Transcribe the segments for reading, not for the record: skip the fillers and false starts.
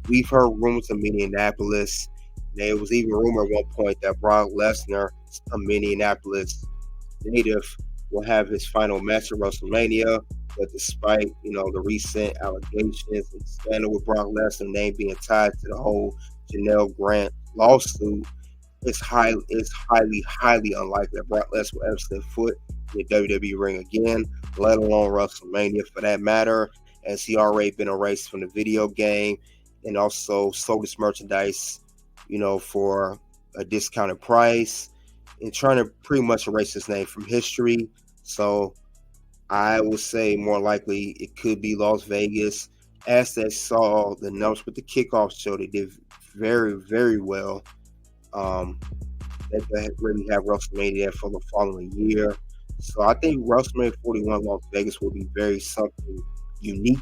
We've heard rumors of Minneapolis. There was even rumor at one point that Brock Lesnar, a Minneapolis native, will have his final match at WrestleMania. But despite the recent allegations and scandal with Brock Lesnar name being tied to the whole Janelle Grant lawsuit, it's highly unlikely that Brock Lesnar will ever step foot in the WWE ring again, let alone WrestleMania for that matter, as he already been erased from the video game and also sold his merchandise, for a discounted price and trying to pretty much erase his name from history. So I would say more likely it could be Las Vegas. As they saw the numbers with the kickoff show, they did very, very well. They really have WrestleMania for the following year. So I think WrestleMania 41 Las Vegas will be very something unique.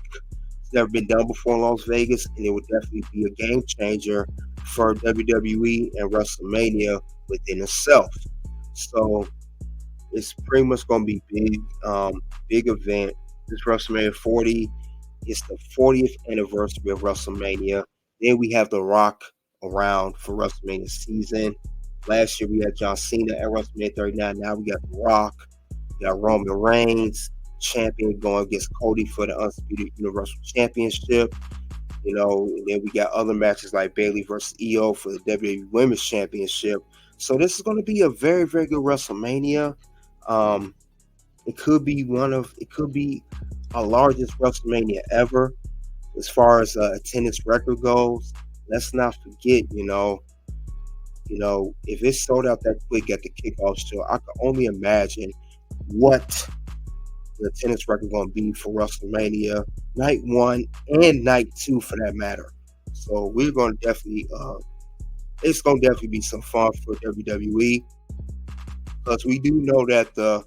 It's never been done before in Las Vegas, and it would definitely be a game changer for WWE and WrestleMania within itself. So it's pretty much going to be big, big event. This WrestleMania 40 is the 40th anniversary of WrestleMania. Then we have The Rock around for WrestleMania season. Last year we had John Cena at WrestleMania 39. Now we got The Rock. We got Roman Reigns, champion, going against Cody for the Undisputed Universal Championship. And then we got other matches like Bayley versus Io for the WWE Women's Championship. So this is going to be a very, very good WrestleMania. It could be our largest WrestleMania ever as far as attendance record goes. Let's not forget, if it's sold out that quick at the kickoff show, I can only imagine what the attendance record going to be for WrestleMania night 1 and night 2 for that matter. So we're going to definitely, it's going to definitely be some fun for WWE, because we do know that the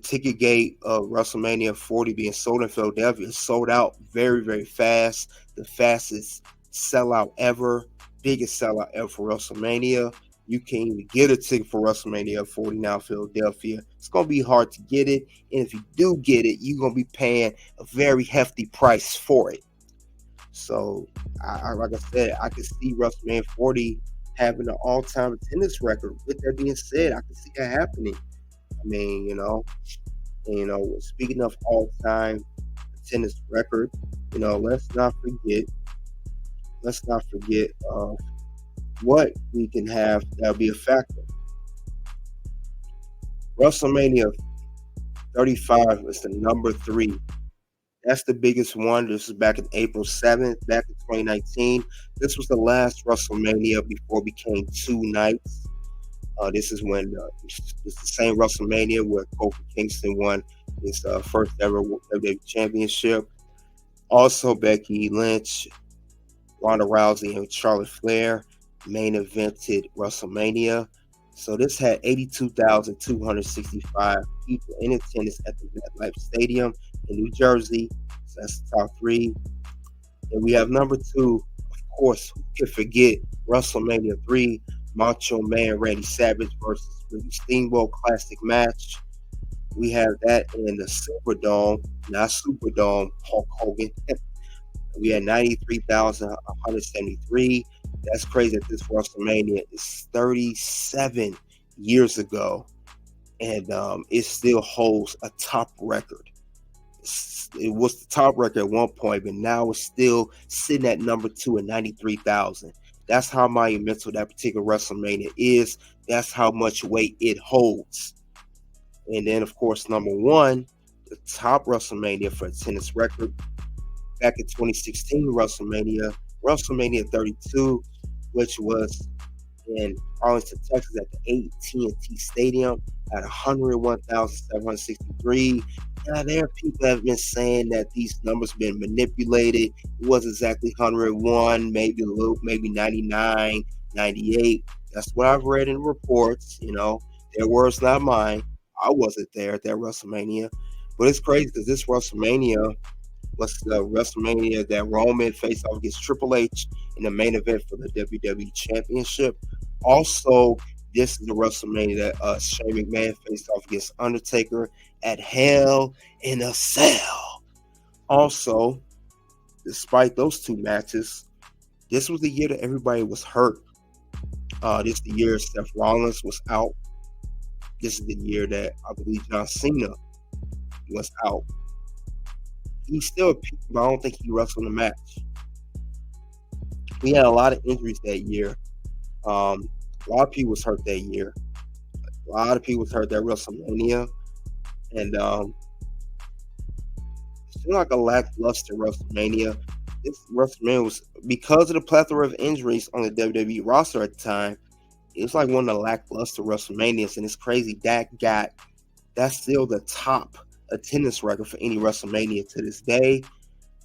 ticket gate of WrestleMania 40 being sold in Philadelphia is sold out very, very fast. The fastest sellout ever, biggest sellout ever for WrestleMania. You can't even get a ticket for WrestleMania 40 now in Philadelphia. It's going to be hard to get it. And if you do get it, you're going to be paying a very hefty price for it. So, like I said, I can see WrestleMania 40 having an all-time attendance record. With that being said, I can see that happening. I mean, speaking of all-time attendance record, let's not forget what we can have that'll be a factor. WrestleMania 35 is the number 3. That's the biggest one. This is back in April 7th, back in 2019. This was the last WrestleMania before it became 2 nights. This is when it's the same WrestleMania where Kofi Kingston won his first ever WWE Championship. Also, Becky Lynch, Ronda Rousey, and Charlotte Flair main evented WrestleMania. So this had 82,265 people in attendance at the MetLife Stadium in New Jersey. So that's the top 3. And we have number 2, of course, who could forget WrestleMania 3, Macho Man Randy Savage versus Ricky Steamboat classic match. We have that in the Superdome, not Superdome, Hulk Hogan. We had 93,173. That's crazy that this WrestleMania is 37 years ago, and it still holds a top record. It was the top record at one point, but now it's still sitting at number 2 at 93,000. That's how monumental that particular WrestleMania is. That's how much weight it holds. And then, of course, number 1, the top WrestleMania for attendance record, back in 2016 WrestleMania 32, which was in Arlington, Texas at the AT&T Stadium at 101,763. Now, there are people that have been saying that these numbers been manipulated. It was exactly 101, maybe 99, 98. That's what I've read in reports. Their words, not mine. I wasn't there at that WrestleMania. But it's crazy because this WrestleMania was the WrestleMania that Roman faced off against Triple H in the main event for the WWE Championship. Also, this is the WrestleMania that Shane McMahon faced off against Undertaker at Hell in a Cell. Also, despite those 2 matches, This was the year that everybody was hurt. This is the year Seth Rollins was out. This is the year that I believe John Cena was out. He still peaked, but I don't think he wrestled a match. We had a lot of injuries that year. A lot of people was hurt that year. A lot of people was hurt at WrestleMania. And it seemed like a lackluster WrestleMania. This WrestleMania was, because of the plethora of injuries on the WWE roster at the time, it was like one of the lackluster WrestleManias. And it's crazy that's still the top attendance record for any WrestleMania to this day.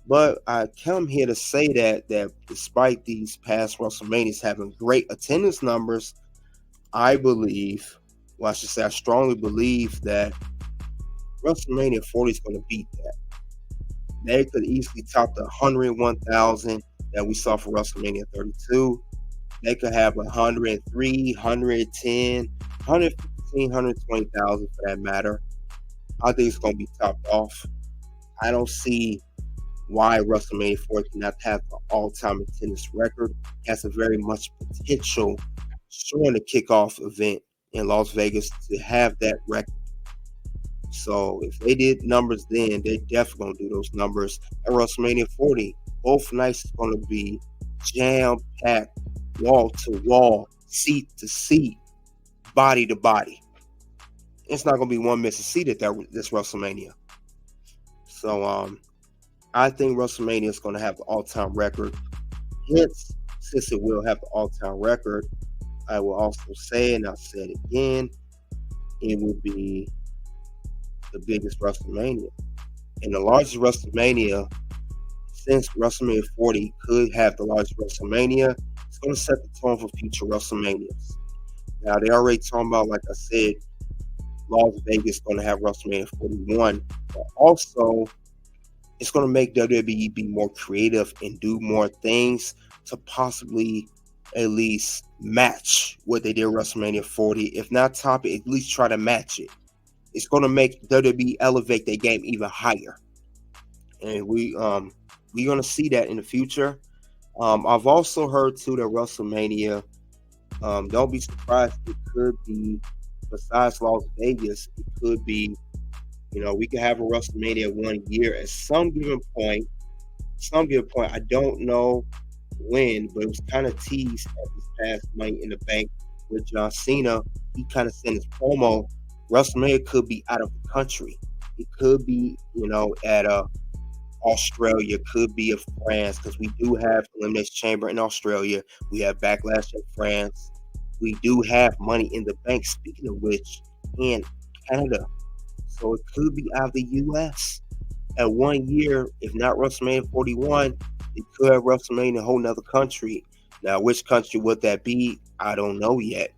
But I come here to say that despite these past WrestleManias having great attendance numbers, I strongly believe that WrestleMania 40 is going to beat that. They could easily top the 101,000 that we saw for WrestleMania 32. They could have 103, 110, 115, 120,000 for that matter. I think it's going to be topped off. I don't see why WrestleMania 40 cannot have the all-time attendance record. It has a very much potential showing the kickoff event in Las Vegas to have that record. So if they did numbers then, they definitely going to do those numbers at WrestleMania 40. Both nights is going to be jam-packed, wall to wall, seat to seat, body to body. It's not going to be one missing seat at this WrestleMania. So I think WrestleMania is going to have the all-time record. Hence, since it will have the all-time record, I will also say, and I'll say it again, it will be the biggest WrestleMania. And the largest WrestleMania, since WrestleMania 40 could have the largest WrestleMania, it's going to set the tone for future WrestleManias. Now, they already talking about, like I said, Las Vegas is going to have WrestleMania 41, but also it's going to make WWE be more creative and do more things to possibly at least match what they did WrestleMania 40. If not top it, at least try to match it. It's going to make WWE elevate their game even higher. And we're going to see that in the future. I've also heard, too, that WrestleMania, don't be surprised, it could be, besides Las Vegas, it could be, we could have a WrestleMania 1 year at some given point. I don't know when, but it was kind of teased at this past Money in the Bank with John Cena. He kind of sent his promo. WrestleMania could be out of the country. It could be, at Australia, could be of France, because we do have Elimination Chamber in Australia. We have Backlash in France. We do have Money in the Bank, speaking of which, in Canada. So it could be out of the U.S. At 1 year, if not WrestleMania 41, it could have WrestleMania in a whole nother country. Now, which country would that be? I don't know yet.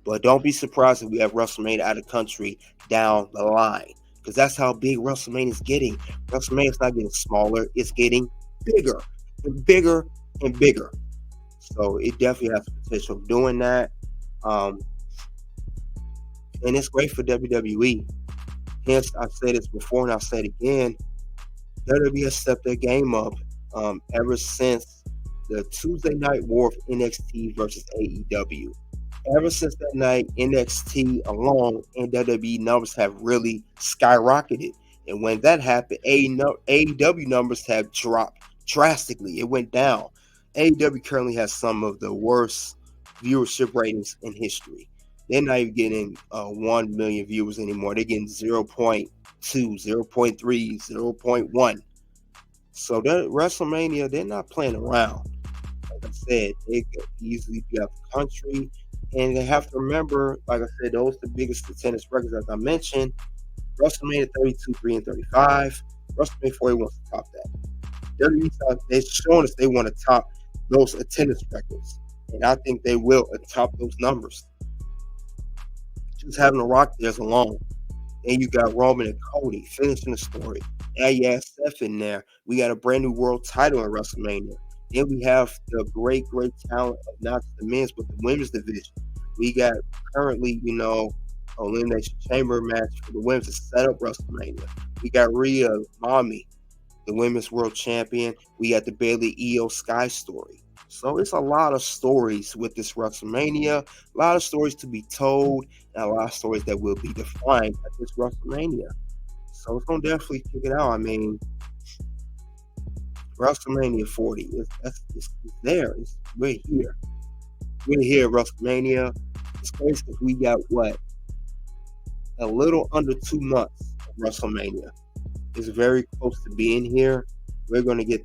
But don't be surprised if we have WrestleMania out of the country down the line, because that's how big WrestleMania is getting. WrestleMania is not getting smaller. It's getting bigger and bigger and bigger. So it definitely has the potential of doing that. And it's great for WWE. Hence, I've said this before and I'll say it again. WWE has stepped their game up ever since the Tuesday Night War of NXT versus AEW. Ever since that night, NXT alone and WWE numbers have really skyrocketed. And when that happened, AEW numbers have dropped drastically. It went down. AEW currently has some of the worst viewership ratings in history. They're not even getting 1 million viewers anymore. They're getting 0.2, 0.3, 0.1. So that WrestleMania, they're not playing around. Like I said, they could easily be out of the country. And they have to remember, like I said, those are the biggest attendance records, as I mentioned. WrestleMania 32, 3, and 35. WrestleMania 40 wants to top that. They're showing us they want to top those attendance records. And I think they will top those numbers. Just having The Rock there's alone. And you got Roman and Cody finishing the story. And you have Seth in there. We got a brand new world title in WrestleMania. Then we have the great talent of not just the men's, but the women's division. We got currently, Elimination Chamber match for the women to set up WrestleMania. We got Rhea Mami, the women's world champion. We got the Bayley Io Sky story. So it's a lot of stories with this WrestleMania, a lot of stories to be told, and a lot of stories that will be defined at this WrestleMania. So it's gonna definitely check it out. I mean, WrestleMania 40 it's there. We're here. We're here at WrestleMania. It's crazy because we got what, a little under 2 months of WrestleMania. It's very close to being here. We're gonna get